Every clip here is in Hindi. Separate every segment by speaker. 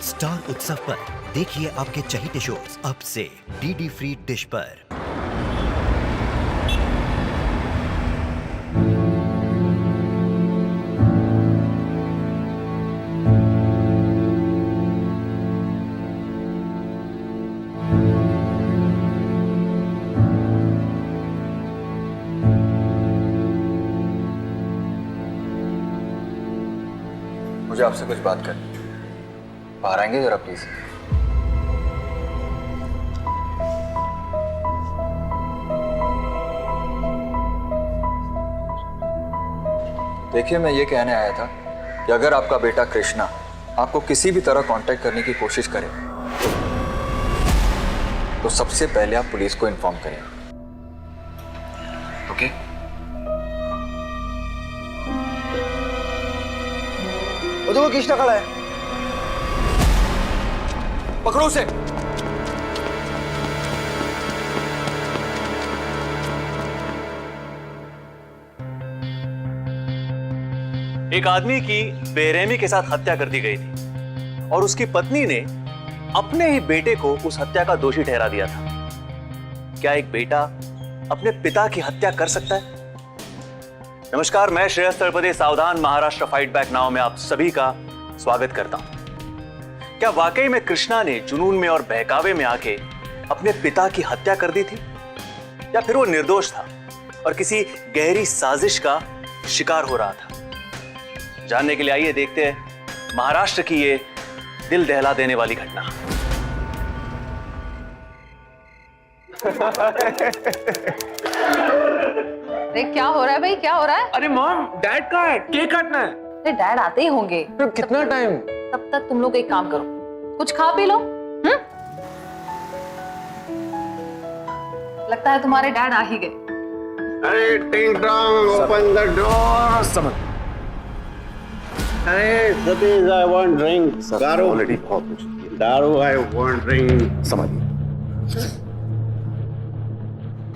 Speaker 1: स्टार उत्सव पर देखिए आपके चहेते शोज अब से डीडी फ्री डिश पर।
Speaker 2: मुझे आपसे कुछ बात करनी है, बाहर आएंगे जरा प्लीज। देखिए, मैं ये कहने आया था कि अगर आपका बेटा कृष्णा आपको किसी भी तरह कांटेक्ट करने की कोशिश करे तो सबसे पहले आप पुलिस को इन्फॉर्म करें, ओके?
Speaker 3: वो देखो कृष्णा खड़ा है, पकड़ो उसे।
Speaker 4: एक आदमी की बेरहमी के साथ हत्या कर दी गई थी और उसकी पत्नी ने अपने ही बेटे को उस हत्या का दोषी ठहरा दिया था। क्या एक बेटा अपने पिता की हत्या कर सकता है? नमस्कार, मैं श्रेयस तलपदे सावधान महाराष्ट्र फाइट बैक नाउ में आप सभी का स्वागत करता हूं। क्या वाकई में कृष्णा ने जुनून में और बहकावे में आके अपने पिता की हत्या कर दी थी, या फिर वो निर्दोष था और किसी गहरी साजिश का शिकार हो रहा था? जानने के लिए आइए देखते हैं महाराष्ट्र की ये दिल दहला देने वाली घटना।
Speaker 5: अरे क्या हो रहा है भाई, क्या हो रहा है?
Speaker 3: अरे मॉम, डैड कहाँ है? केक काटना है।
Speaker 5: अरे डैड आते ही होंगे।
Speaker 3: तो कितना टाइम?
Speaker 5: तब तक तुम लोग एक काम करो, कुछ खा पी लो। लगता है तुम्हारे डैड आ ही गए।
Speaker 6: अरे टिंग टॉन्ग, ओपन द डोर।
Speaker 3: समझ।
Speaker 6: अरे सतीश, आई वांट ड्रिंक। दारू ऑलरेडी बहुत कुछ। दारू, आई वांट ड्रिंक।
Speaker 3: समझ।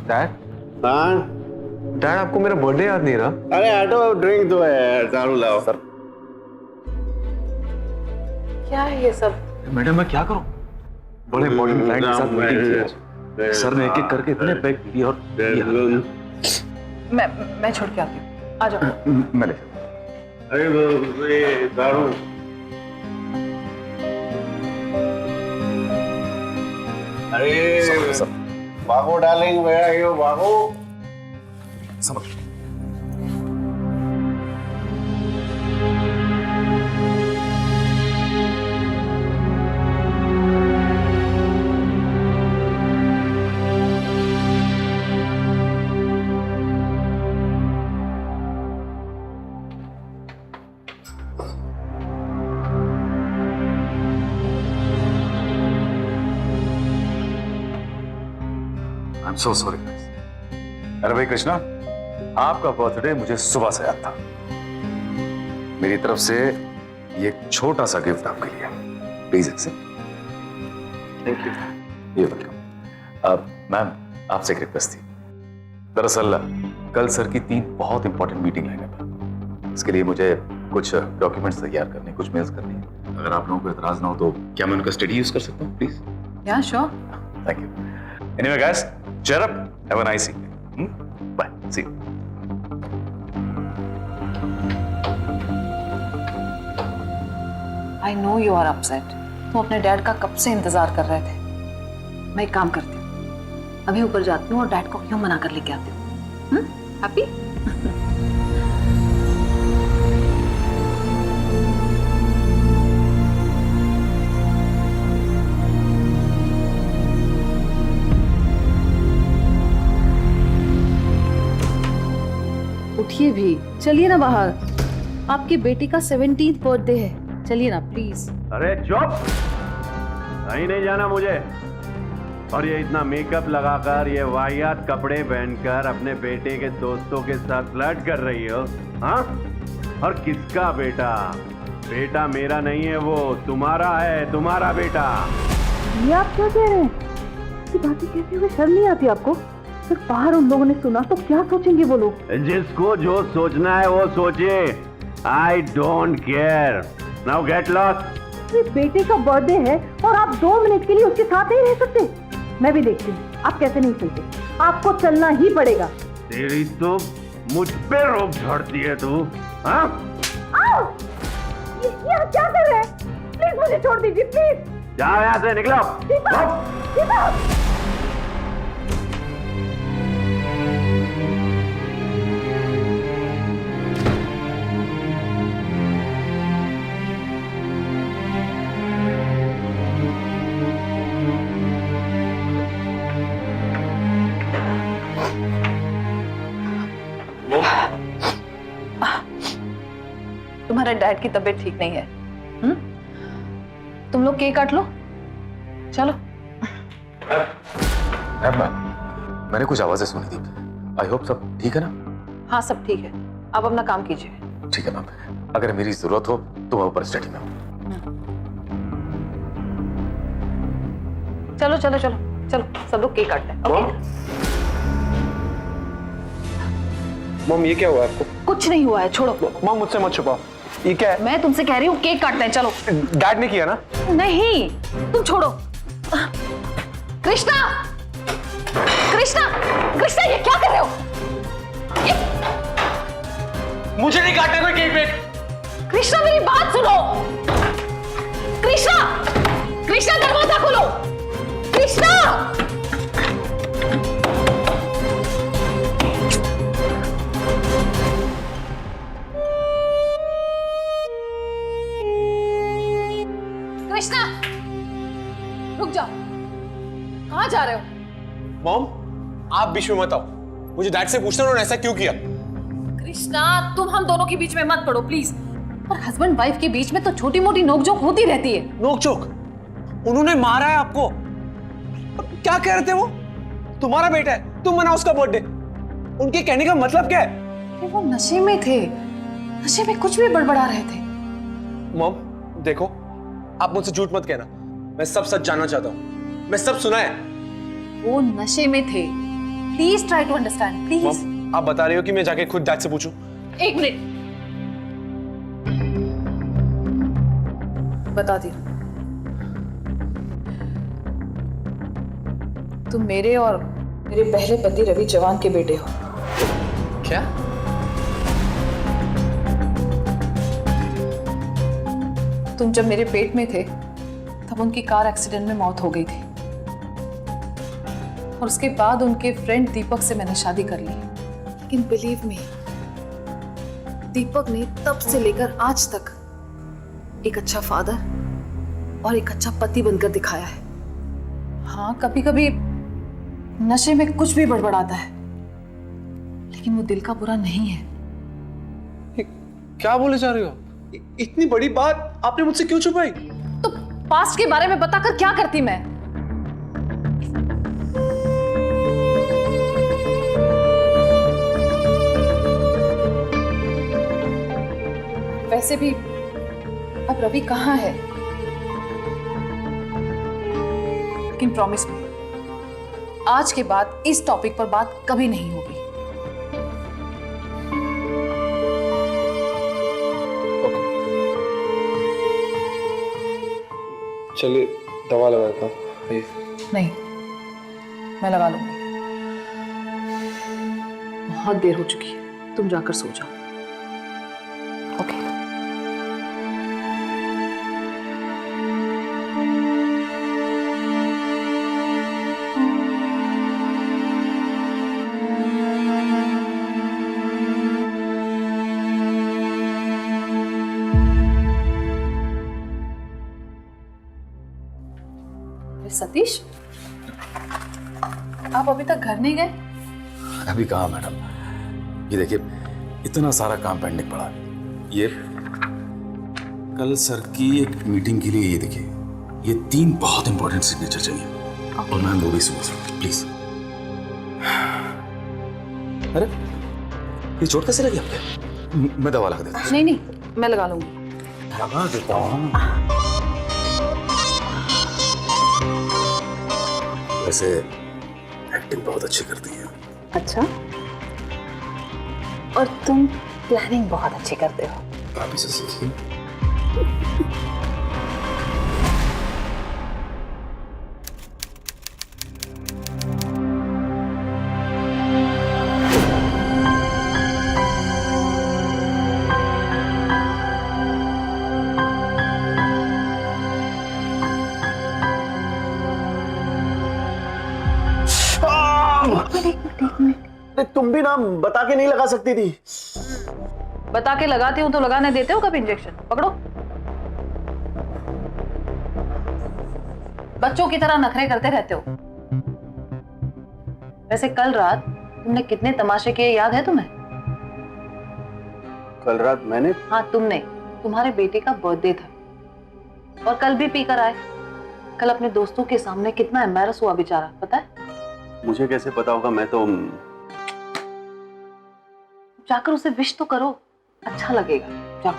Speaker 3: डैड,
Speaker 6: हाँ
Speaker 3: डैड आपको मेरा बर्थडे याद नहीं रहा?
Speaker 6: अरे हटो, ड्रिंक दो यार, दारू लाओ।
Speaker 3: सर,
Speaker 5: क्या है ये सब?
Speaker 3: मैडम मैं क्या करूं? बड़े इंपॉर्टेंट क्लाइंट के साथ मीटिंग थी। सर ने एक एक करके इतने पैक दिए और
Speaker 5: मैं छोड़ के आती हूँ, आ जाओ।
Speaker 3: मैं ले।
Speaker 6: अरे ये दारू। अरे भागो डार्लिंग, वेयर आर यू? भागो।
Speaker 3: समझ।
Speaker 7: I'm so sorry guys. अरे भाई कृष्णा, आपका बर्थडे मुझे सुबह से याद था। मेरी तरफ से ये एक छोटा सा गिफ्ट आपके लिए, प्लीज एक्सेप्ट।
Speaker 3: Thank you.
Speaker 7: ये वेलकम। मैम, आपसे एक रिक्वेस्ट थी। दरअसल कल सर की 3 बहुत इंपॉर्टेंट मीटिंग लाइनअप है। इसके लिए मुझे कुछ डॉक्यूमेंट्स तैयार करने, कुछ मेल्स करनी है। अगर आप लोगों को एतराज ना हो तो क्या मैं उनका स्टडी यूज कर सकता हूँ प्लीज?
Speaker 5: या sure.
Speaker 7: Thank you. Anyway guys, cheer up, have a nice evening. Bye, see you.
Speaker 5: I know you are upset. तुम अपने डैड का कब से इंतजार कर रहे थे। मैं एक काम करती हूँ, अभी ऊपर जाती हूँ और डैड को क्यों मना कर लेके आती हूँ। हैप्पी? उठिए भी, चलिए ना बाहर। आपकी बेटी का 17th बर्थडे है, चलिए ना प्लीज।
Speaker 6: अरे चुप, कहीं नहीं जाना मुझे। और ये इतना मेकअप लगाकर, ये वाहियात कपड़े पहनकर अपने बेटे के दोस्तों के साथ फ्लर्ट कर रही हो, हाँ? और किसका बेटा? बेटा मेरा नहीं है, वो तुम्हारा है, तुम्हारा बेटा।
Speaker 5: ये आप क्या कह रहे हैं? ये बातें कहते हुए शर्म नहीं आती आपको? फिर बाहर उन लोगों ने सुना तो क्या सोचेंगे वो लोग?
Speaker 6: जिसको जो सोचना है वो सोचे। I don't care. Now get lost.
Speaker 8: अपने बेटे का बर्थडे है और आप 2 मिनट के लिए उसके साथ नहीं रह सकते? मैं भी देखती हूँ आप कैसे नहीं चलते। आपको चलना ही पड़ेगा।
Speaker 6: तेरी तो मुझ पे रोक झड़ती है तू, हाँ?
Speaker 8: आओ! ये आप क्या कर रहे हैं? प्लीज मुझे छोड़ दीजिए, प्लीज।
Speaker 6: जाओ यहाँ से, निकलो।
Speaker 8: दीपक!
Speaker 5: तुम्हारे डैड की तबीयत ठीक नहीं है। तुम लोग केक काट लो, चलो।
Speaker 7: मैंने कुछ आवाजें सुनी थी। आई होप सब ठीक है ना?
Speaker 5: हाँ सब ठीक है, आप अपना काम कीजिए।
Speaker 7: ठीक है मैम, अगर मेरी जरूरत हो तो मैं ऊपर स्टडी में हूँ।
Speaker 5: चलो चलो चलो चलो, सब लोग केक काटते हैं। ओके?
Speaker 3: मॉम ये क्या हुआ आपको?
Speaker 5: कुछ नहीं हुआ है, छोड़ो।
Speaker 3: मॉम मुझसे मत छुपाओ, ये क्या है?
Speaker 5: मैं तुमसे कह रही हूँ केक काटते हैं, चलो।
Speaker 3: डैड ने किया ना?
Speaker 5: नहीं, तुम छोड़ो। कृष्णा, कृष्णा, कृष्णा, ये क्या कर रहे हो?
Speaker 3: मुझे नहीं काटना कोई केक वेक।
Speaker 5: कृष्णा मेरी बात सुनो। कृष्णा, कृष्णा दरवाजा खोलो। कृष्णा, कृष्णा, रुक जाओ। कहाँ जा रहे हो?
Speaker 3: मॉम आप बीच में मत आओ, मुझे डैड से पूछना उन्होंने ऐसा क्यों किया।
Speaker 5: कृष्णा, तुम हम दोनों के बीच में मत पड़ो प्लीज। और हस्बैंड वाइफ के बीच में तो छोटी मोटी नोकझोंक होती रहती है।
Speaker 3: नोकझोंक? उन्होंने मारा है आपको। क्या कह रहे थे वो? तुम्हारा बेटा है, तुम मनाओ उसका बर्थडे। उनके कहने का मतलब क्या है?
Speaker 5: वो नशे में थे, नशे में कुछ भी बड़बड़ा रहे थे।
Speaker 3: मॉम देखो, आप मुझसे झूठ मत कहना, मैं सब सच जानना चाहता हूँ। मैं सब सुना है।
Speaker 5: वो नशे में थे। Please try to understand, please.
Speaker 3: Mom आप बता रही हो कि मैं जाके खुद डैड से पूछूं?
Speaker 5: एक मिनट, बता दी। तुम मेरे और मेरे पहले पति रवि चौहान के बेटे हो।
Speaker 3: क्या?
Speaker 5: तुम जब मेरे पेट में थे तब उनकी कार एक्सीडेंट में मौत हो गई थी, और उसके बाद उनके फ्रेंड दीपक से मैंने शादी कर ली। लेकिन बिलीव मी, दीपक ने तब से लेकर आज तक एक अच्छा फादर और एक अच्छा पति बनकर दिखाया है। हाँ, कभी कभी नशे में कुछ भी बड़बड़ाता है, लेकिन वो दिल का बुरा नहीं है।
Speaker 3: क्या बोले जा रही हो? इतनी बड़ी बात आपने मुझसे क्यों छुपाई?
Speaker 5: तो पास्ट के बारे में बताकर क्या करती मैं? वैसे भी अब रवि कहाँ है? लेकिन प्रॉमिस मी, आज के बाद इस टॉपिक पर बात कभी नहीं होगी।
Speaker 3: चलिए दवा लगाता हूँ।
Speaker 5: नहीं, मैं लगा लूंगी। बहुत देर हो चुकी है, तुम जाकर सो जाओ। ओके। सतीश, आप अभी तक घर नहीं गए?
Speaker 7: अभी कहाँ मैडम, ये देखिए इतना सारा काम पेंडिंग पड़ा है। ये कल सर की एक मीटिंग के लिए, ये देखिए ये 3 बहुत इंपॉर्टेंट सिग्नेचर चाहिए। और मैम वो भी सुबह से, प्लीज। अरे ये चोट कैसे लगी आपके? मैं दवा लगा देता हूँ।
Speaker 5: नहीं नहीं, मैं लगा लूंगी।
Speaker 7: लगा देता हूँ। वैसे एक्टिंग बहुत अच्छी करती है।
Speaker 5: अच्छा, और तुम प्लानिंग बहुत अच्छी करते हो।
Speaker 7: आप इसे सीखिए।
Speaker 5: एक मिनट।
Speaker 6: अरे तुम भी ना बता के नहीं लगा सकती थी।
Speaker 5: बता के लगाती हूँ तो लगाने देते हो कब इंजेक्शन? पकड़ो। बच्चों की तरह नखरे करते रहते हो। वैसे कल रात तुमने कितने तमाशे किए याद है तुम्हें?
Speaker 6: कल रात मैंने?
Speaker 5: हाँ तुमने। तुम्हारे बेटे का बर्थडे था और कल भी पी कर आए। कल अपने दोस्तों के सामने कितना एम्बैरस हुआ बेचारा, पता है?
Speaker 6: मुझे कैसे पता होगा? मैं तो
Speaker 5: जाकर उसे विश तो करो, अच्छा लगेगा। जाओ।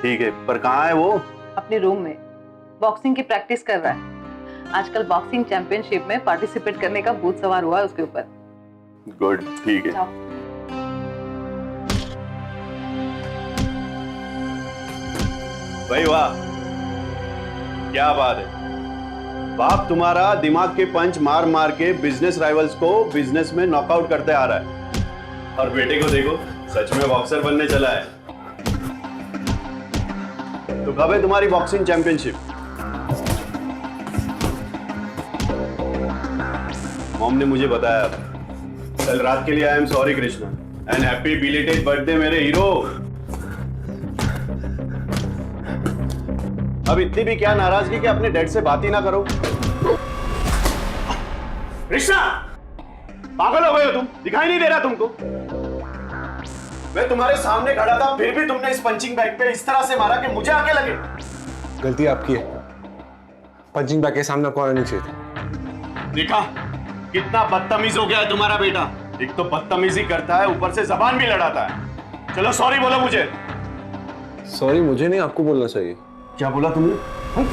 Speaker 6: ठीक है, पर कहाँ है वो?
Speaker 5: अपने रूम में बॉक्सिंग की प्रैक्टिस कर रहा है। आजकल बॉक्सिंग चैंपियनशिप में पार्टिसिपेट करने का भूत सवार हुआ है उसके ऊपर।
Speaker 6: गुड, ठीक है।
Speaker 5: जाओ।
Speaker 6: भाई वाह, क्या बात है। बाप तुम्हारा दिमाग के पंच मार मार के बिजनेस राइवल्स को बिजनेस में नॉकआउट करते आ रहा है, और बेटे को देखो सच में बॉक्सर बनने चला है। तो कब है तुम्हारी बॉक्सिंग चैंपियनशिप? मॉम ने मुझे बताया। कल रात के लिए I am sorry Krishna, and happy belated birthday मेरे हीरो। अब इतनी भी क्या नाराजगी कि अपने डैड से बात ही ना करो। कृष्णा, पागल हो गए हो तुम? दिखाई नहीं दे रहा तुमको? मैं तुम्हारे सामने खड़ा था, फिर भी तुमने इस पंचिंग बैग पे इस तरह से मारा कि मुझे आके लगे।
Speaker 3: गलती आपकी है। पंचिंग बैग के सामने कौन नहीं चाहिए था।
Speaker 6: देखा कितना बदतमीज हो गया है तुम्हारा बेटा। एक तो बदतमीजी करता है, ऊपर से जबान भी लड़ाता है। चलो सॉरी बोलो मुझे।
Speaker 3: सॉरी मुझे नहीं, आपको बोलना चाहिए।
Speaker 6: क्या बोला तुमने?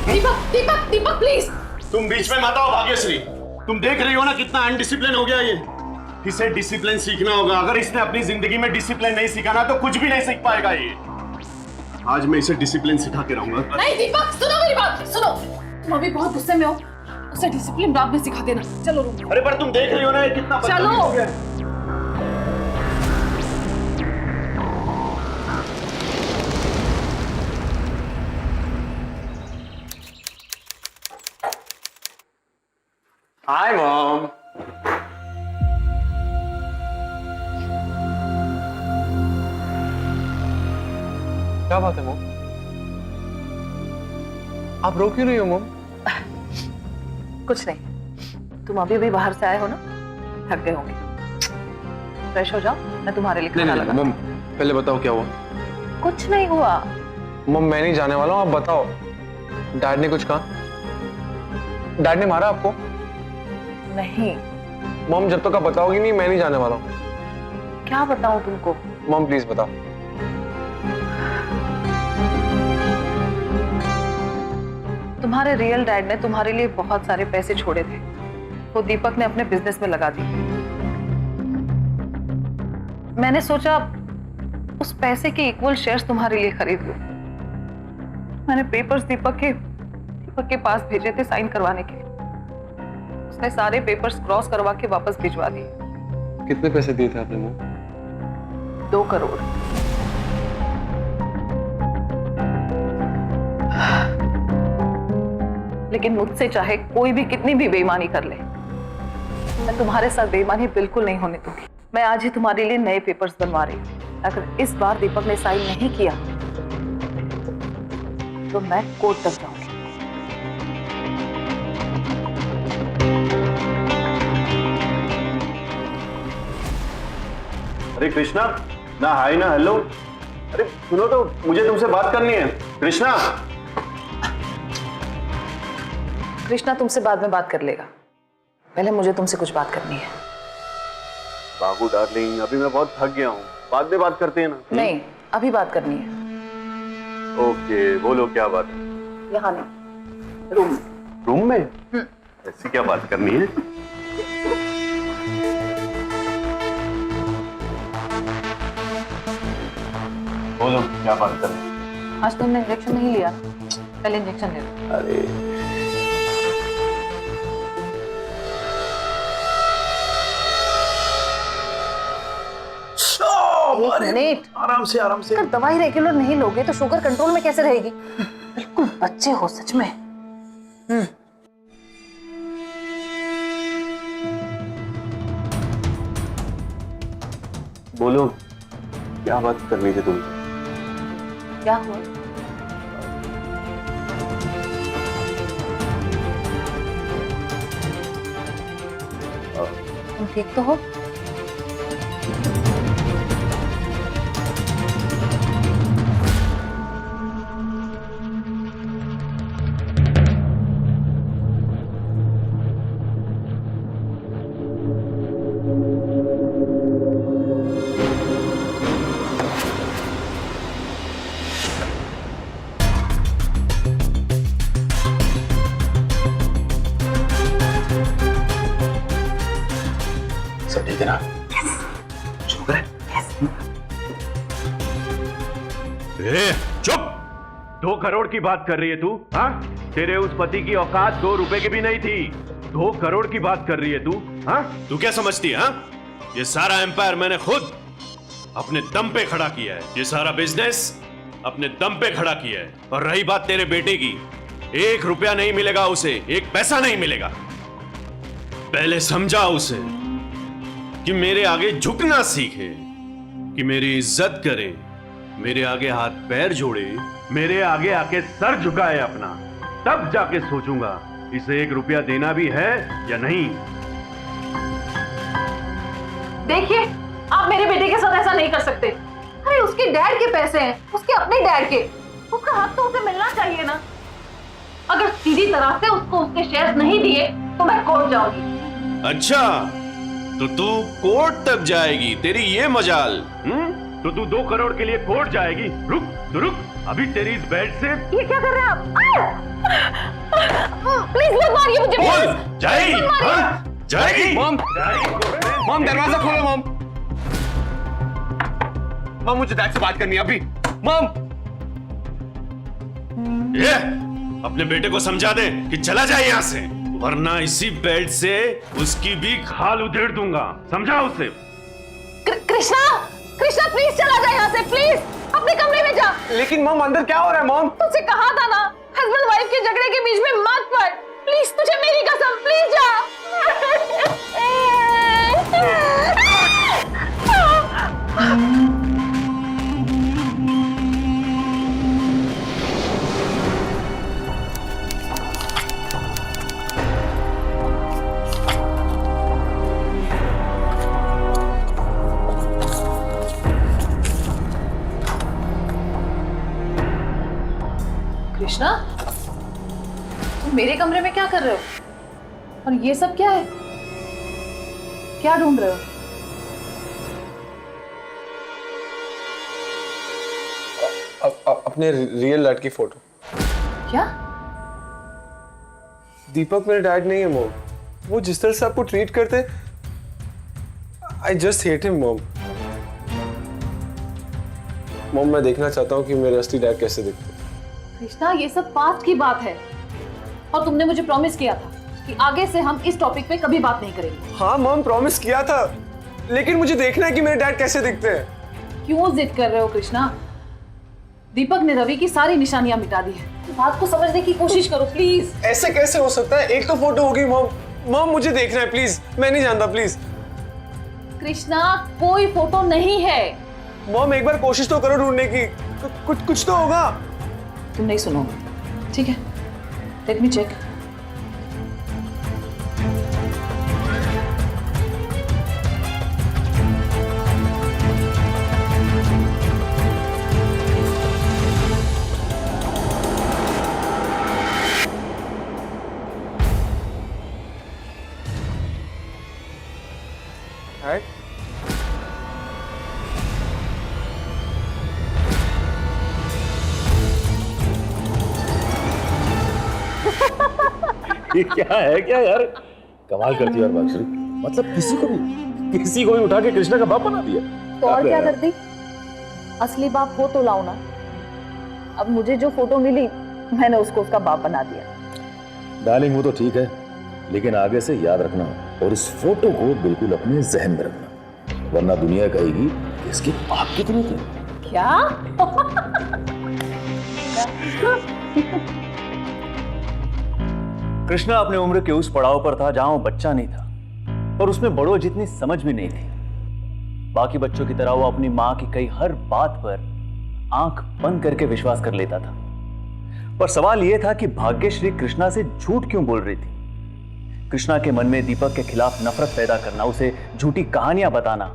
Speaker 5: दीपक, दीपक, दीपक प्लीज।
Speaker 6: तुम बीच में मत आओ भाग्यश्री। तुम देख रही हो ना कितना अनडिसिप्लिन हो गया ये। इसे डिसिप्लिन सीखना होगा। अगर इसने अपनी जिंदगी में डिसिप्लिन नहीं सीखा ना तो कुछ भी नहीं सीख पाएगा ये। आज मैं इसे डिसिप्लिन सिखा के रहूंगा।
Speaker 5: नहीं दीपक, सुनो मेरी बात, सुनो। तुम अभी बहुत गुस्से में हो, उसे डिसिप्लिन बाद में सिखा देना। चलो रूम।
Speaker 6: अरे पर तुम देख रही हो ना ये कितना बदतमीज हो गया है।
Speaker 3: Hi mom. क्या बात है मॉम? आप रो क्यों रही हो मॉम?
Speaker 5: कुछ नहीं, तुम अभी भी बाहर से आए हो ना, थक गए होंगे। फ्रेश हो जाओ, मैं तुम्हारे लिए खाना लगा।
Speaker 3: मॉम पहले बताओ क्या हुआ।
Speaker 5: कुछ नहीं हुआ।
Speaker 3: मॉम मैं नहीं जाने वाला हूँ, आप बताओ। डैड ने कुछ कहा? डैड ने मारा आपको?
Speaker 5: नहीं।
Speaker 3: मॉम जब तक आप बताओगी नहीं मैं नहीं जाने वाला हूँ।
Speaker 5: क्या बताऊं तुमको?
Speaker 3: मॉम प्लीज बताओ।
Speaker 5: तुम्हारे रियल डैड ने तुम्हारे लिए बहुत सारे पैसे छोड़े थे, वो दीपक ने अपने बिजनेस में लगा दिए। मैंने सोचा उस पैसे के इक्वल शेयर्स तुम्हारे लिए खरीद लूं। मैंने पेपर्स दीपक के पास भेजे थे साइन करवाने के लिए। उसने सारे पेपर्स क्रॉस करवा के वापस भिजवा दिए।
Speaker 3: कितने पैसे दिए थे आपने मॉम?
Speaker 5: 2 करोड़। लेकिन मुझसे चाहे कोई भी कितनी भी बेईमानी कर ले, मैं तुम्हारे साथ बेईमानी बिल्कुल नहीं होने दूंगी। मैं आज ही तुम्हारे लिए नए पेपर्स बनवा रही हूँ। अगर इस बार दीपक ने साइन नहीं किया तो मैं कोर्ट तक जाऊंगी।
Speaker 6: अरे कृष्णा, ना हाय ना हेलो। अरे सुनो तो, मुझे तुमसे बात करनी है। कृष्णा।
Speaker 5: कृष्णा तुमसे बाद में बात कर लेगा, पहले मुझे तुमसे कुछ बात करनी है।
Speaker 6: बाबू डार्लिंग, अभी मैं बहुत थक गया हूँ, बाद में बात करते हैं ना।
Speaker 5: नहीं, अभी बात करनी है।
Speaker 6: ओके, बोलो क्या बात है।
Speaker 5: यहाँ नहीं,
Speaker 6: रूम में? ऐसी क्या बात करनी है? बोलो क्या बात करनी है।
Speaker 5: आज तुमने इंजेक्शन नहीं लिया, पहले इंजेक्शन ले लो।
Speaker 6: अरे
Speaker 5: एक मिनट,
Speaker 6: आराम से आराम से।
Speaker 5: अगर दवाई रेगुलर नहीं लोगे तो शुगर कंट्रोल में कैसे रहेगी? बिल्कुल बच्चे हो सच में।
Speaker 6: बोलो, क्या बात करनी थी तुम?
Speaker 5: क्या हुआ? तुम ठीक तो हो?
Speaker 7: सब ठीक है ना? शुरू करें?
Speaker 6: चुप! 2 करोड़ की बात कर रही है तू? हाँ? तेरे उस पति की औकात 2 रुपए की भी नहीं थी। 2 करोड़ की बात कर रही है तू? हाँ? तू क्या समझती है? हाँ? ये सारा एम्पायर मैंने खुद अपने दम पे खड़ा किया है। ये सारा बिजनेस अपने दम पे खड़ा किया है। और रही बात तेरे बेटे की, 1 रुपया नहीं मिलेगा उसे, 1 पैसा नहीं मिलेगा। पहले समझा उसे कि मेरे आगे झुकना सीखे, कि मेरी इज्जत करे, मेरे आगे हाथ पैर जोड़े, मेरे आगे आके सर झुकाए अपना, तब जाके सोचूंगा इसे 1 रुपया देना भी है या नहीं।
Speaker 5: देखिए, आप मेरे बेटे के साथ ऐसा नहीं कर सकते। अरे उसके डैड के पैसे हैं, उसके अपने डैड के, उसका हक तो उसे मिलना चाहिए ना। अगर सीधी तरह से उसको उसके शेयर नहीं दिए तो मैं कोर्ट जाऊंगी।
Speaker 6: अच्छा, तो तू कोर्ट तक जाएगी? तेरी ये मजाल? तो तू 2 करोड़ के लिए कोर्ट जाएगी? रुक तो रुक, अभी तेरी इस बेड से।
Speaker 8: ये क्या कर रहे हैं आप? प्लीज मत मारिए मुझे।
Speaker 6: बोल, जाएगी? हाँ? जाएगी?
Speaker 3: मॉम, मॉम दरवाजा खोलो मॉम। मॉम मुझे डैड से बात करनी है अभी। मॉम,
Speaker 6: ये अपने बेटे को समझा दे कि चला जाए यहाँ से, वरना इसी बेड से उसकी भी खाल उधेड़ दूंगा। समझा उसे?
Speaker 5: कृष्णा, कृष्णा प्लीज चला जा यहाँ से, प्लीज अपने कमरे में जा।
Speaker 3: लेकिन मॉम अंदर क्या हो रहा है मॉम?
Speaker 5: तुझसे कहा था ना, हस्बैंड वाइफ के झगड़े के बीच में मत पड़। प्लीज, तुझे मेरी कसम, प्लीज जा। कृष्णा, तुम मेरे कमरे में क्या कर रहे हो? और ये सब क्या है? क्या ढूंढ रहे हो?
Speaker 3: अपने रियल डैड की फोटो।
Speaker 5: क्या?
Speaker 3: दीपक मेरे डैड नहीं है मॉम। वो जिस तरह से आपको ट्रीट करते, I just hate him mom. Mom मैं देखना चाहता हूँ कि मेरे असली डैड कैसे दिखते।
Speaker 5: कृष्णा, ये सब पास्ट की बात है और तुमने मुझे प्रॉमिस किया था कि आगे से हम इस टॉपिक पे कभी बात नहीं करेंगे।
Speaker 3: हाँ मॉम, प्रॉमिस किया था, लेकिन मुझे देखना है कि मेरे डैड कैसे दिखते हैं।
Speaker 5: क्यों जिद कर रहे हो कृष्णा? दीपक ने रवि की सारी निशानियां मिटा दी है। बात को समझने की कोशिश करो प्लीज।
Speaker 3: ऐसे कैसे हो सकता है? एक तो फोटो होगी मॉम। मॉम मुझे देखना है प्लीज, मैं नहीं जानता प्लीज।
Speaker 5: कृष्णा, कोई फोटो नहीं है।
Speaker 3: मॉम एक बार कोशिश तो करो ढूंढने की, कुछ तो होगा।
Speaker 5: तुम नहीं सुनोगे, ठीक है? Let me check.
Speaker 7: ये क्या है? क्या यार, कमाल करती है यार बागश्री। मतलब किसी को भी उठा के कृष्णा का बाप बना दिया।
Speaker 8: तो और क्या करती? असली बाप हो तो लाओ ना। अब मुझे जो फोटो मिली, मैंने उसको उसका बाप बना दिया।
Speaker 7: डार्लिंग वो तो ठीक है, लेकिन आगे से याद रखना और इस फोटो को बिल्कुल अपने जहन में रखना, वरना दुनिया कहेगी कि इसके बाप की जरूरत है।
Speaker 8: क्या?
Speaker 4: कृष्णा अपने उम्र के उस पड़ाव पर था जहां वो बच्चा नहीं था और उसमें बड़ों जितनी समझ भी नहीं थी। बाकी बच्चों की तरह वो अपनी मां की कई हर बात पर आंख बंद करके विश्वास कर लेता था। पर सवाल यह था कि भाग्यश्री कृष्णा से झूठ क्यों बोल रही थी। कृष्णा के मन में दीपक के खिलाफ नफरत पैदा करना, उसे झूठी कहानियां बताना,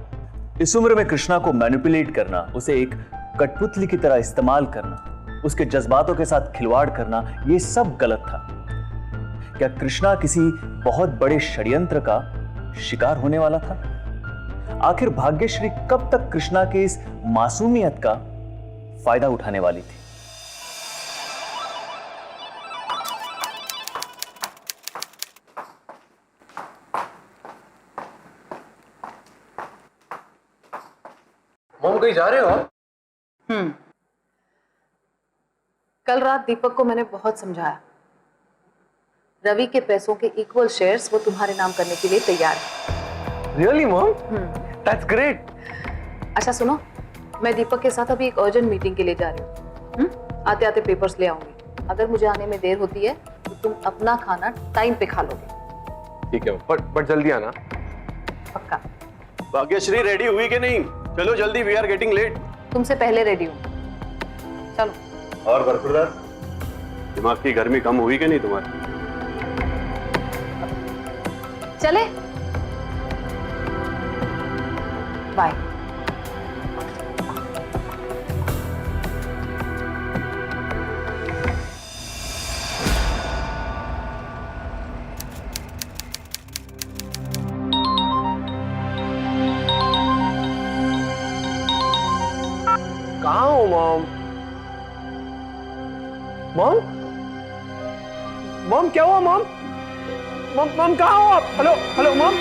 Speaker 4: इस उम्र में कृष्णा को मैनिपुलेट करना, उसे एक कठपुतली की तरह इस्तेमाल करना, उसके जज्बातों के साथ खिलवाड़ करना, यह सब गलत था। क्या कृष्णा किसी बहुत बड़े षड्यंत्र का शिकार होने वाला था? आखिर भाग्यश्री कब तक कृष्णा के इस मासूमियत का फायदा उठाने वाली थी?
Speaker 3: मॉम कहीं जा रहे हो?
Speaker 5: कल रात दीपक को मैंने बहुत समझाया। रवि के पैसों के इक्वल शेयर्स वो तुम्हारे नाम करने के लिए तैयार है।
Speaker 3: Really mom? That's great.
Speaker 5: अच्छा सुनो, मैं दीपक के साथ अभी एक अर्जेंट मीटिंग के लिए जा रही हूँ। आते आते पेपर्स ले आऊंगी। अगर मुझे आने में देर होती है तो तुम अपना खाना टाइम पे खा लोगे।
Speaker 3: ठीक है, बट जल्दी आना।
Speaker 5: पक्का?
Speaker 6: भाग्यश्री रेडी हुई कि नहीं? चलो जल्दी, वी आर गेटिंग लेट।
Speaker 5: तुमसे पहले रेडी हूँ, चलो।
Speaker 6: और बरखुरदार, दिमाग की गर्मी कम हुई कि नहीं तुम्हारी?
Speaker 5: चले, बाय।
Speaker 3: कहाँ हो मॉम? मॉम? मॉम क्या हुआ मॉम? मॉम कहाँ हो आप? Hello hello mom?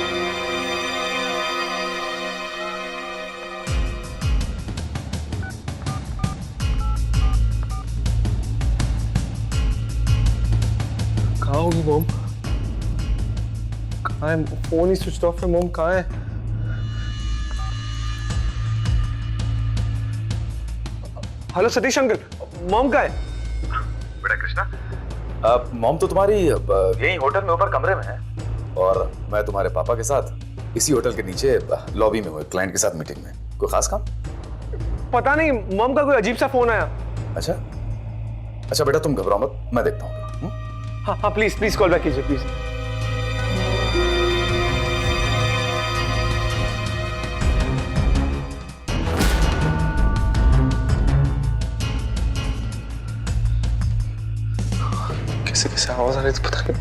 Speaker 3: कहाँ होगी मॉम? कहाँ है? फोन ही स्विच ऑफ है मॉम, कहाँ है? हेलो सतीश अंकल, मॉम कहाँ है?
Speaker 7: बेटा कृष्णा, मॉम तो तुम्हारी यही होटल में ऊपर कमरे में है, और मैं तुम्हारे पापा के साथ इसी होटल के नीचे लॉबी में हूँ, क्लाइंट के साथ मीटिंग में। कोई खास काम?
Speaker 3: पता नहीं, मॉम का कोई अजीब सा फोन आया।
Speaker 7: अच्छा अच्छा बेटा, तुम घबराओ मत, मैं देखता हूँ।
Speaker 3: हाँ हाँ, प्लीज प्लीज कॉल बैक कीजिए प्लीज। कैसे कैसे आवाज आ रही थी पता नहीं।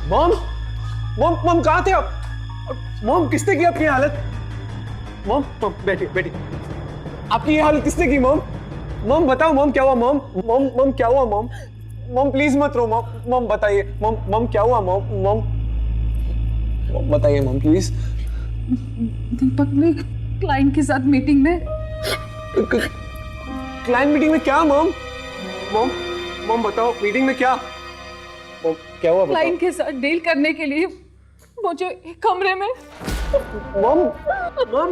Speaker 3: मॉम मॉम मॉम कहाँ थे आप? मॉम किसने की आपकी हालत? मॉम मॉम बैठिए बैठिए। आपकी ये हालत किसने की मॉम? मॉम बताओ मॉम क्या हुआ मॉम? मॉम क्या हुआ मॉम? मॉम प्लीज मत रो मॉम। मॉम बताइए मॉम क्या हुआ मॉम? मॉम बताइए मॉम प्लीज।
Speaker 5: दीपक ने क्लाइंट के साथ मीटिंग में।
Speaker 3: क्लाइंट मीटिंग में क्या मॉम? मॉम बताओ मीटिंग में क्या? मॉम क्या हुआ?
Speaker 5: क्लाइंट के साथ डील करने के लिए मुझे एक कमरे में।
Speaker 3: मॉम बताओ।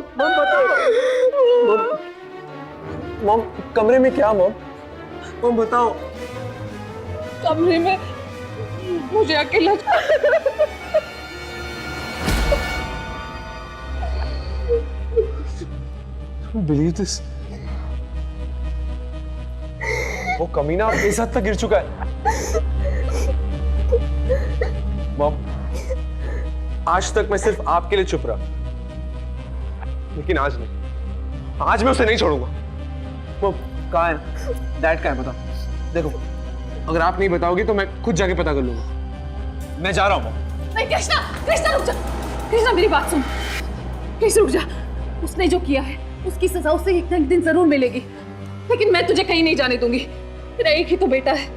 Speaker 3: मॉम कमरे में क्या मॉम? मॉम बताओ।
Speaker 5: कमरे में मुझे अकेला।
Speaker 3: Believe this? वो कमीना इस हद तक गिर चुका है। मॉम आज तक मैं सिर्फ आपके लिए चुप रहा, लेकिन आज नहीं, आज मैं उसे नहीं छोड़ूंगा। वो कहाँ है? डैड कहाँ है बताओ। देखो अगर आप नहीं बताओगी तो मैं खुद जाके पता कर लूंगा। मैं जा रहा हूँ मॉम।
Speaker 5: नहीं कृष्णा, कृष्णा रुक जा। कृष्णा मेरी बात सुन, प्लीज रुक जा। उसने जो किया है उसकी सजा उसे एक दिन जरूर मिलेगी, लेकिन मैं तुझे कहीं नहीं जाने दूंगी। तेरा एक ही तो बेटा है।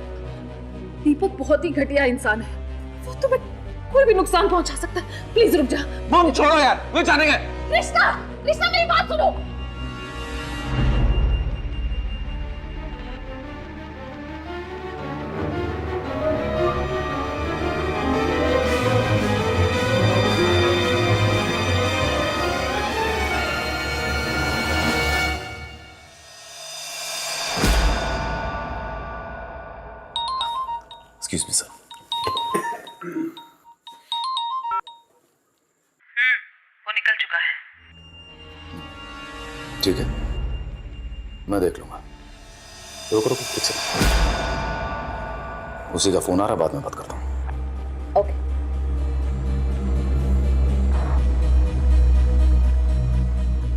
Speaker 5: दीपक बहुत ही घटिया इंसान है, वो तुम्हें कोई भी नुकसान पहुंचा सकता है। प्लीज रुक जा।
Speaker 3: मॉम छोड़ो यार, वो जाने गए।
Speaker 5: कृष्णा, कृष्णा मेरी बात सुनो।
Speaker 7: Excuse me sir.
Speaker 5: वो निकल चुका है।
Speaker 7: ठीक है, मैं देख लूंगा। रुको रुको, एक सेकंड। उसी का फोन आ रहा, बाद में बात करता हूँ।
Speaker 8: ओके।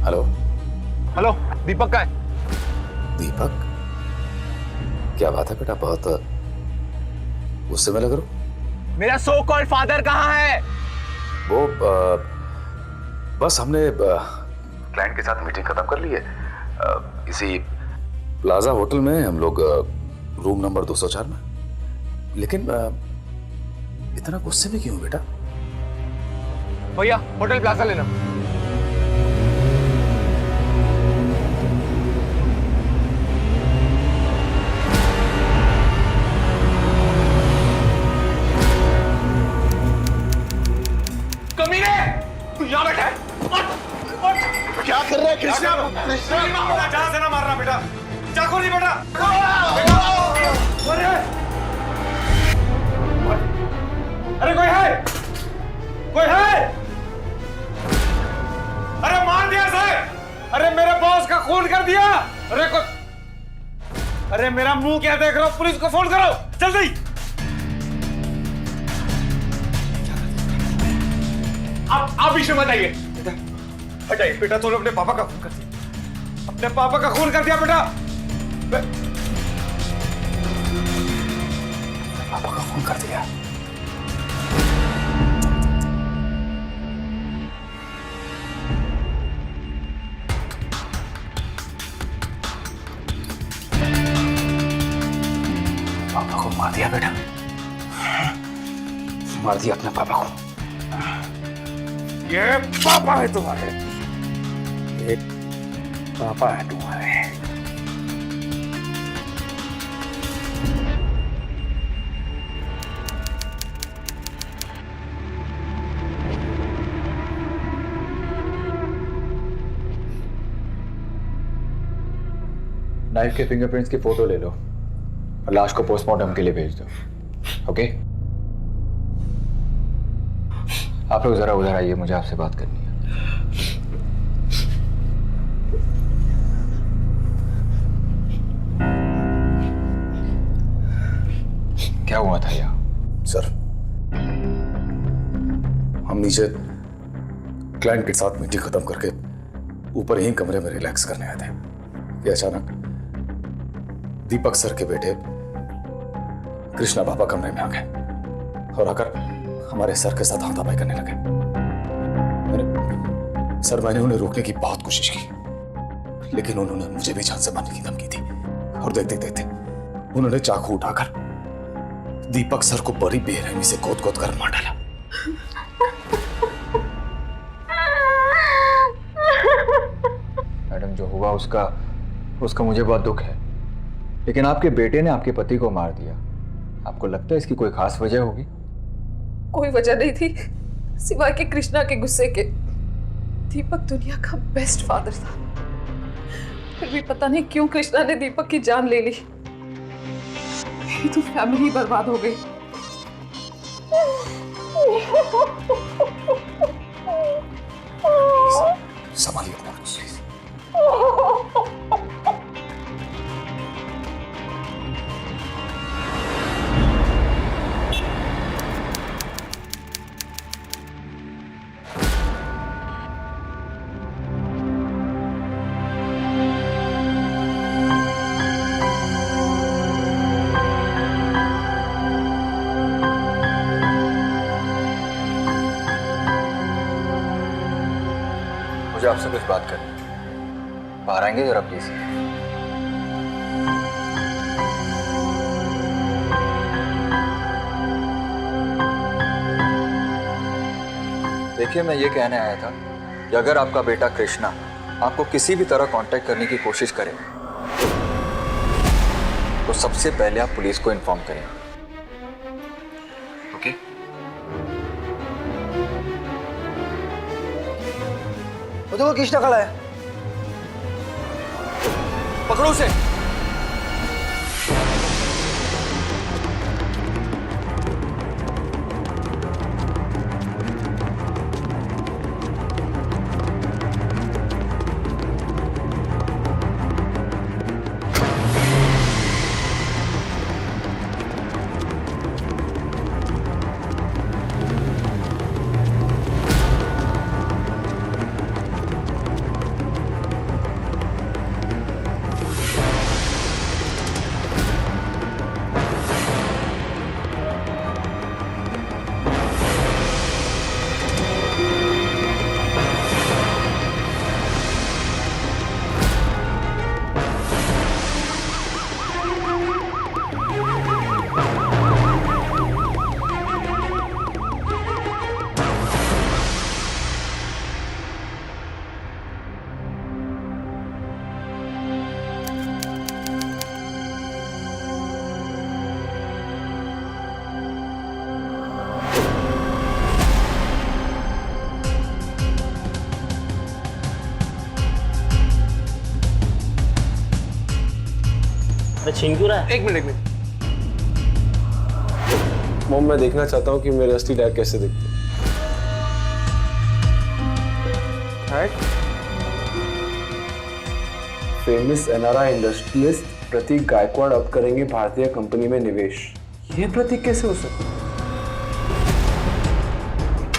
Speaker 7: हेलो।
Speaker 3: हेलो, दीपक का है?
Speaker 7: दीपक? क्या बात है बेटा, बहुत गुस्से में लग रहे हो।
Speaker 3: मेरा सो कॉल्ड फादर कहाँ है?
Speaker 7: वो बस हमने क्लाइंट के साथ मीटिंग खत्म कर ली है। इसी प्लाजा होटल में हम लोग रूम नंबर 204 में। लेकिन इतना गुस्से में क्यों बेटा?
Speaker 3: भैया होटल प्लाजा लेना। कमीने, तू यहाँ बैठा है?
Speaker 9: क्या कर रहा है कृष्णा?
Speaker 3: जहां से ना मारना बेटा, चाकू नहीं बेटा। अरे कोई है? कोई है? अरे मार दिया इसे! अरे मेरे बॉस का खून कर दिया! अरे मेरा मुंह क्या देख रहे हो? पुलिस को फोन करो जल्दी! आप बीच में मत आइए। हटाइए बेटा, तूने अपने पापा का खून कर दिया। अपने पापा का खून कर दिया बेटा।
Speaker 7: पापा का खून कर दिया? पापा को मार दिया बेटा? मार दिया अपने पापा को?
Speaker 3: ये पापा है तुम्हारे, ये पापा है तुम्हारे।
Speaker 2: नाइफ के फिंगरप्रिंट्स की फोटो ले लो और लाश को पोस्टमार्टम के लिए भेज दो। ओके, आप लोग जरा उधर आइए, मुझे आपसे बात करनी है। क्या हुआ था यहाँ?
Speaker 7: सर, हम नीचे क्लाइंट के साथ मीटिंग खत्म करके ऊपर ही कमरे में रिलैक्स करने आए थे कि अचानक दीपक सर के बेटे कृष्णा पापा कमरे में आ गए और आकर हमारे सर के साथ हाथापाई करने लगे। मैंने उन्हें रोकने की बहुत कोशिश की, लेकिन उन्होंने मुझे भी जान से मारने की धमकी दी और देखते देखते उन्होंने चाकू उठाकर दीपक सर को बड़ी बेरहमी से गोद गोद कर मार डाला।
Speaker 2: मैडम, जो हुआ उसका मुझे बहुत दुख है, लेकिन आपके बेटे ने आपके पति को मार दिया। आपको लगता है इसकी कोई खास वजह होगी?
Speaker 5: कोई वजह नहीं थी सिवाय के कृष्णा के गुस्से के। दीपक दुनिया का बेस्ट फादर था, फिर भी पता नहीं क्यों कृष्णा ने दीपक की जान ले ली। मेरी तो फैमिली बर्बाद हो गई।
Speaker 7: संभालिए अपना प्लीज।
Speaker 2: मुझे आपसे कुछ बात करनी है। बाहर आएंगे जरा प्लीज? देखिए, मैं ये कहने आया था कि अगर आपका बेटा कृष्णा आपको किसी भी तरह कांटेक्ट करने की कोशिश करे तो सबसे पहले आप पुलिस को इन्फॉर्म करें। ओके?
Speaker 9: वो देखो कृष्णा खड़ा है।
Speaker 3: पकड़ो उसे।
Speaker 10: छीन क्यों रहा है?
Speaker 3: एक मिनट मॉम, मैं देखना चाहता हूँ कि मेरे असली डैड कैसे दिखते हैं। फेमस एनआरआई इंडस्ट्रियलिस्ट प्रतीक गायकवाड़ अब करेंगे भारतीय कंपनी में निवेश। ये प्रतीक कैसे हो सकता?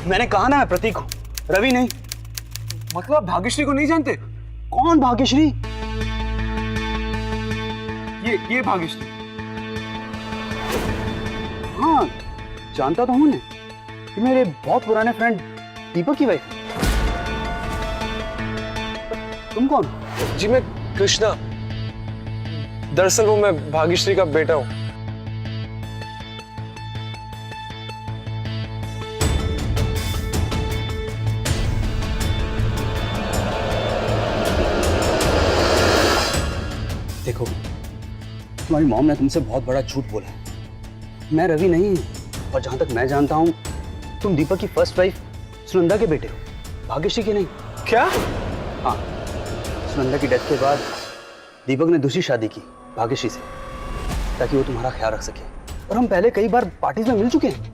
Speaker 10: मैंने कहा ना, मैं प्रतीक हूँ, रवि नहीं।
Speaker 3: मतलब आप भाग्यश्री को नहीं जानते?
Speaker 10: कौन भाग्यश्री?
Speaker 3: ये भाग्यश्री।
Speaker 10: हाँ, जानता तो हूँ ना, कि मेरे बहुत पुराने फ्रेंड दीपक की वाइफ। तुम कौन?
Speaker 3: जी मैं कृष्णा, दरअसल वो मैं भाग्यश्री का बेटा हूँ।
Speaker 10: देखो, तुम्हारी मॉम ने तुमसे बहुत बड़ा झूठ बोला है। मैं रवि नहीं हूँ, और जहां तक मैं जानता हूँ तुम दीपक की फर्स्ट वाइफ सुनंदा के बेटे हो, भाग्यश्री के नहीं।
Speaker 3: क्या?
Speaker 10: हाँ, सुनंदा की डेथ के बाद दीपक ने दूसरी शादी की भाग्यश्री से, ताकि वो तुम्हारा ख्याल रख सके। और हम पहले कई बार पार्टीज में मिल चुके हैं।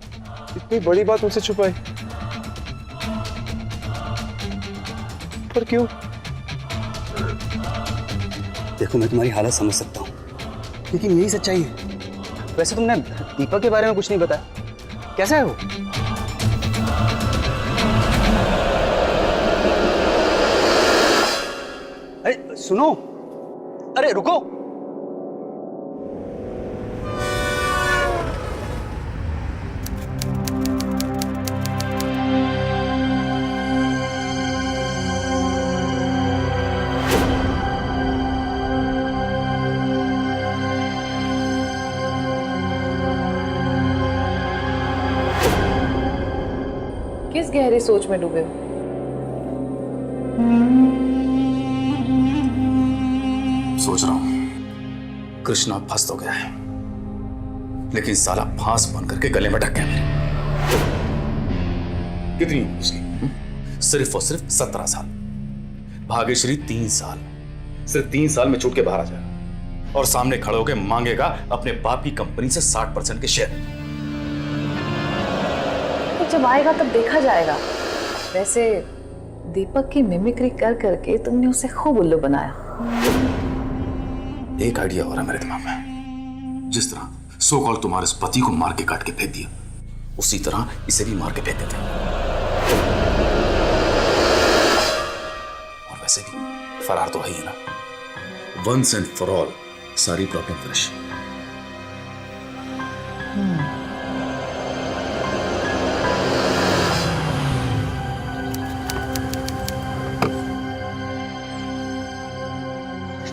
Speaker 3: इतनी बड़ी बात मुझसे छुपाई, पर क्यों?
Speaker 10: देखो, मैं तुम्हारी हालत समझ सकता हूँ, लेकिन यही सच्चाई है। वैसे तुमने दीपक के बारे में कुछ नहीं बताया, कैसा है वो? अरे सुनो, अरे रुको।
Speaker 5: किस गहरी सोच में डूबे हो?
Speaker 7: सोच रहा हूं कृष्णा फंस तो गया है, लेकिन साला फांस बन करके गले में ढक गया मेरे। कितनी उम्र उसकी? सिर्फ और सिर्फ 17 साल। भाग्यश्री 3 साल, सिर्फ 3 साल में छूट के बाहर आ जाएगा और सामने खड़े होकर मांगेगा अपने बाप की कंपनी से 60% के शेयर।
Speaker 5: जब आएगा तब देखा जाएगा। वैसे दीपक की मिमिक्री कर करके तुमने उसे खूब उल्लू बनाया।
Speaker 7: एक आइडिया हो रहा है मेरे दिमाग में। जिस तरह सो कॉल तुम्हारे इस पति को मार के काट के फेंक दिया, उसी तरह इसे भी मार के फेंक देते हैं। और वैसे भी फरार तो है ही ना। वंस एंड फॉर ऑल सारी प्रॉब्लम फिनिश।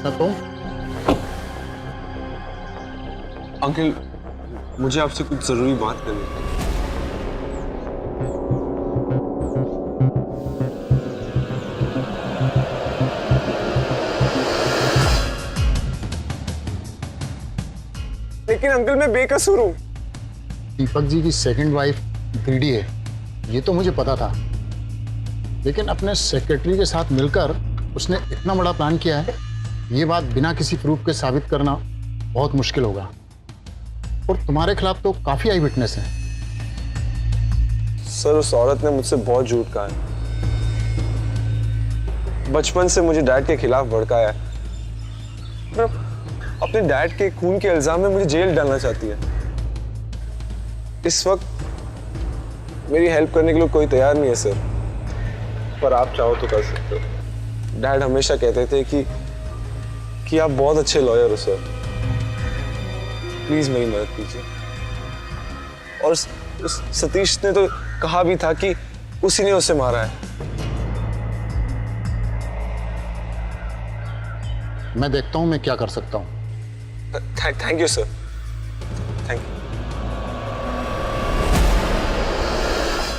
Speaker 9: तो
Speaker 3: अंकल, मुझे आपसे कुछ जरूरी बात करनी है। लेकिन अंकल, मैं बेकसूर हूँ।
Speaker 9: दीपक जी की सेकंड वाइफ ग्रीडी है, ये तो मुझे पता था, लेकिन अपने सेक्रेटरी के साथ मिलकर उसने इतना बड़ा प्लान किया है, ये बात बिना किसी प्रूफ के साबित करना बहुत मुश्किल होगा। और तुम्हारे खिलाफ तो काफी आई विटनेस हैं।
Speaker 3: सर, उस औरत ने मुझसे बहुत झूठ कहा है। बचपन से मुझे डैड के खिलाफ भड़काया है। अपने डैड के खून के इल्जाम में मुझे जेल डालना चाहती है। इस वक्त मेरी हेल्प करने के लिए कोई तैयार नहीं है सर, पर आप चाहो तो कर सकते हो। डैड हमेशा कहते थे कि आप बहुत अच्छे लॉयर हो सर, प्लीज मेरी मदद कीजिए। और उस सतीश ने तो कहा भी था कि उसी ने उसे मारा है।
Speaker 9: मैं देखता हूं मैं क्या कर सकता हूं।
Speaker 3: Thank you sir, thank you.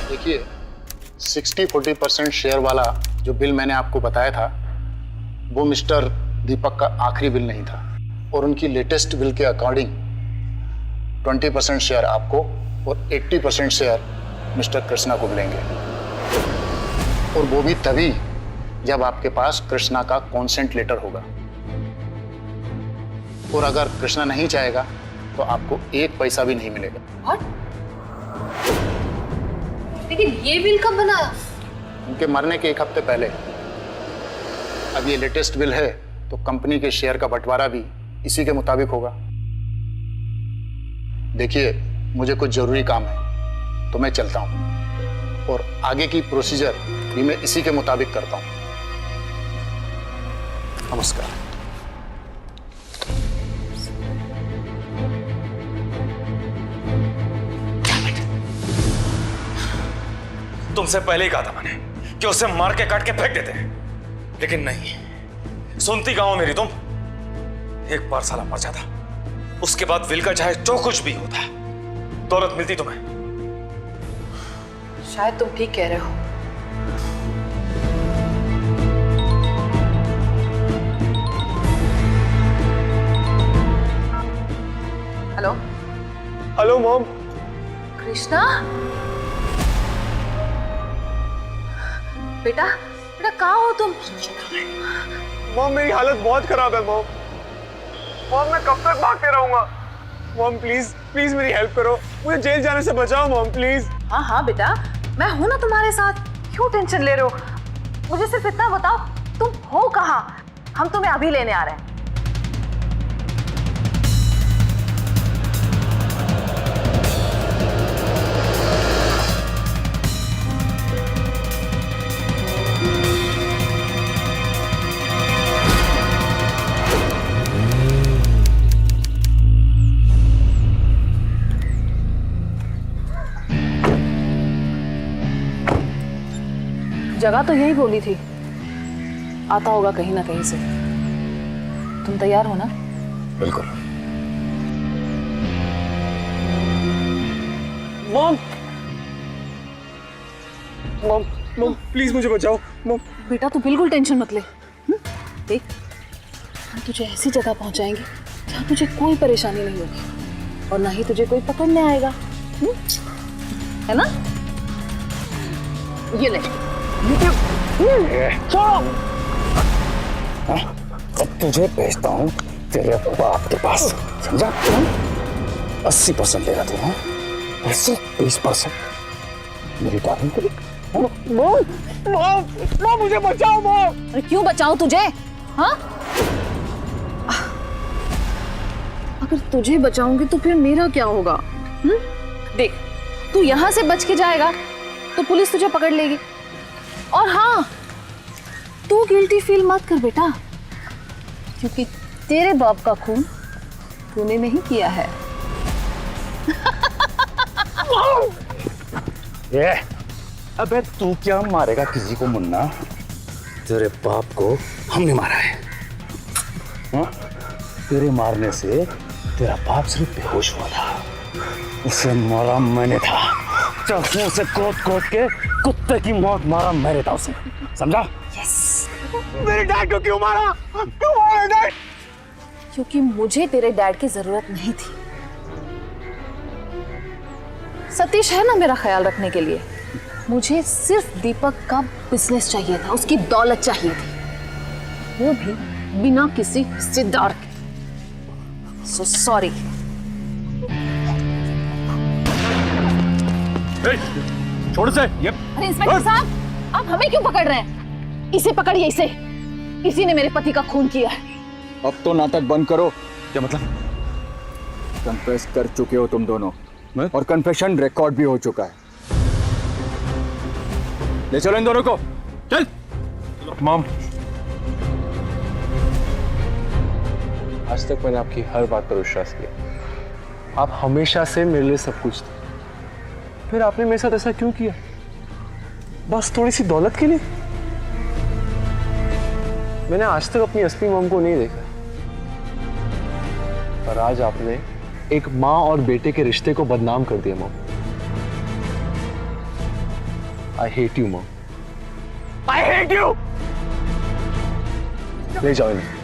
Speaker 9: देखिए, 60-40% शेयर वाला जो बिल मैंने आपको बताया था, वो मिस्टर दीपक का आखिरी बिल नहीं था, और उनकी लेटेस्ट बिल के अकॉर्डिंग 20% शेयर आपको और 80% शेयर मिस्टर कृष्णा को मिलेंगे। और वो भी तभी जब आपके पास कृष्णा का कॉन्सेंट लेटर होगा। और अगर कृष्णा नहीं चाहेगा तो आपको 1 पैसा भी नहीं मिलेगा।
Speaker 5: What? लेकिन ये बिल कब बनाया?
Speaker 9: उनके मरने के 1 हफ्ते पहले। अब ये लेटेस्ट बिल है तो कंपनी के शेयर का बंटवारा भी इसी के मुताबिक होगा। देखिए, मुझे कुछ जरूरी काम है तो मैं चलता हूं और आगे की प्रोसीजर भी मैं इसी के मुताबिक करता हूं। नमस्कार।
Speaker 11: तुमसे पहले ही कहा था मैंने कि उसे मार के काट के फेंक देते हैं, लेकिन नहीं सुनती कहां हो मेरी तुम। एक बार साला मर जाता, उसके बाद विल का चाहे जो कुछ भी होता है दौलत मिलती तुम्हें।
Speaker 5: शायद तुम ठीक कह रहे हो। Hello
Speaker 3: hello mom.
Speaker 5: कृष्णा, बेटा बेटा कहाँ हो तुम?
Speaker 3: मॉम मेरी हालत बहुत खराब है मॉम। मॉम मैं कब तक भागते रहूंगा? मॉम प्लीज प्लीज मेरी हेल्प करो, मुझे जेल जाने से बचाओ मॉम प्लीज।
Speaker 5: हाँ हाँ बेटा, मैं हूं ना तुम्हारे साथ, क्यों टेंशन ले रहे हो? मुझे सिर्फ इतना बताओ, तुम हो कहाँ? हम तुम्हें अभी लेने आ रहे हैं। जगह तो यही बोली थी, आता होगा कहीं ना कहीं से। तुम तैयार हो ना?
Speaker 7: बिल्कुल।
Speaker 3: मॉम मॉम मॉम प्लीज मुझे बचाओ मॉम।
Speaker 5: बेटा तू बिल्कुल टेंशन मत ले। देख, हम तुझे ऐसी जगह पहुंचाएंगे जहाँ तुझे कोई परेशानी नहीं होगी और ना ही तुझे कोई पकड़ने आएगा, है ना? ये ले।
Speaker 10: अब तुझे भेजता हूँ तेरे बाप के पास, समझा? 80% लेगा तू, हाँ? 20% मेरी डार्लिंग के लिए।
Speaker 3: मॉम मुझे बचाओ मॉम।
Speaker 5: अरे क्यों बचाऊं तुझे? हाँ? अगर तुझे बचाऊंगी तो फिर मेरा क्या होगा? देख, तू यहाँ से बच के जाएगा तो पुलिस तुझे पकड़ लेगी। और हाँ, तू गिल्टी फील मत कर बेटा, क्योंकि तेरे बाप का खून तूने नहीं किया है।
Speaker 10: ये अबे तू क्या मारेगा किसी को मुन्ना? तेरे बाप को हमने मारा है, हाँ? तेरे मारने से तेरा बाप सिर्फ बेहोश हुआ था, उसे मारा मैंने था। चाकू से कोट के कुत्ते की मौत मारा मैंने था उसे, समझा?
Speaker 5: यस।
Speaker 3: मेरे डैड को क्यों मारा? क्यों मारा डैड?
Speaker 5: क्योंकि मुझे तेरे डैड की जरूरत नहीं थी। सतीश है ना मेरा ख्याल रखने के लिए। मुझे सिर्फ दीपक का बिजनेस चाहिए था, उसकी दौलत चाहिए थी, वो भी बिना किसी हिस्सेदार के। So sorry.
Speaker 11: छोड़ से।
Speaker 5: अरे इंस्पेक्टर साहब, आप हमें क्यों पकड़ रहे हैं? इसे पकड़िए, इसी ने मेरे पति का खून किया है।
Speaker 2: अब तो नाटक बंद करो।
Speaker 11: क्या मतलब?
Speaker 2: कन्फेस कर चुके हो तुम दोनों, और कन्फेशन रिकॉर्ड भी हो चुका है। ले चलो इन दोनों को, चल।
Speaker 3: मॉम, आज तक मैंने आपकी हर बात पर विश्वास किया। आप हमेशा से मेरे लिए सब कुछ थे, फिर आपने मेरे साथ ऐसा क्यों किया? बस थोड़ी सी दौलत के लिए? मैंने आज तक अपनी असली मॉम को नहीं देखा, पर आज आपने एक माँ और बेटे के रिश्ते को बदनाम कर दिया mom. I hate you mom. I hate you. ले जाओ इन्हें।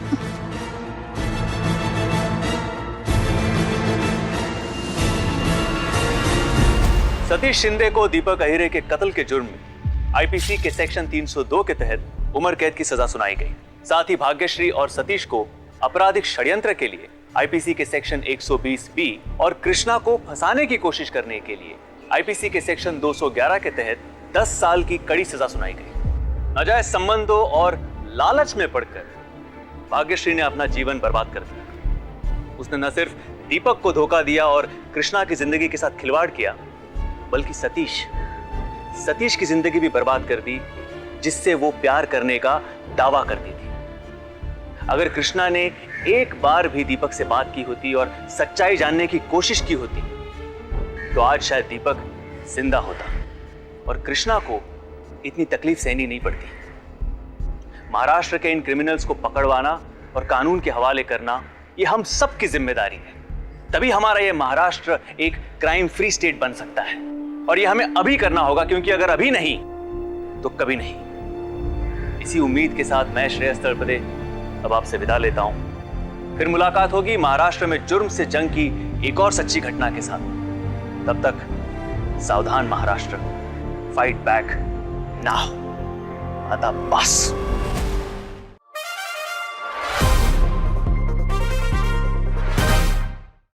Speaker 4: सतीश शिंदे को दीपक अहिरे के कत्ल के जुर्म में आईपीसी के सेक्शन 302 के तहत उम्र कैद की सजा सुनाई गई। साथ ही भाग्यश्री और सतीश को आपराधिक षड्यंत्र के लिए आईपीसी के सेक्शन 120 बी और कृष्णा को फंसाने की कोशिश करने के लिए आईपीसी के सेक्शन 211 के तहत 10 साल की कड़ी सजा सुनाई गई। नाजायज संबंधों और लालच में पड़कर भाग्यश्री ने अपना जीवन बर्बाद कर दिया। उसने न सिर्फ दीपक को धोखा दिया और कृष्णा की जिंदगी के साथ खिलवाड़ किया, बल्कि सतीश की जिंदगी भी बर्बाद कर दी, जिससे वो प्यार करने का दावा करती थी। अगर कृष्णा ने एक बार भी दीपक से बात की होती और सच्चाई जानने की कोशिश की होती तो आज शायद दीपक जिंदा होता और कृष्णा को इतनी तकलीफ सहनी नहीं पड़ती। महाराष्ट्र के इन क्रिमिनल्स को पकड़वाना और कानून के हवाले करना ये हम सब की जिम्मेदारी है। तभी हमारा ये महाराष्ट्र एक क्राइम फ्री स्टेट बन सकता है और ये हमें अभी करना होगा, क्योंकि अगर अभी नहीं तो कभी नहीं। इसी उम्मीद के साथ मैं श्रेयस तळपदे अब आपसे विदा लेता हूं। फिर मुलाकात होगी महाराष्ट्र में जुर्म से जंग की एक और सच्ची घटना के साथ। तब तक सावधान महाराष्ट्र, फाइट बैक नाउ। आता बस।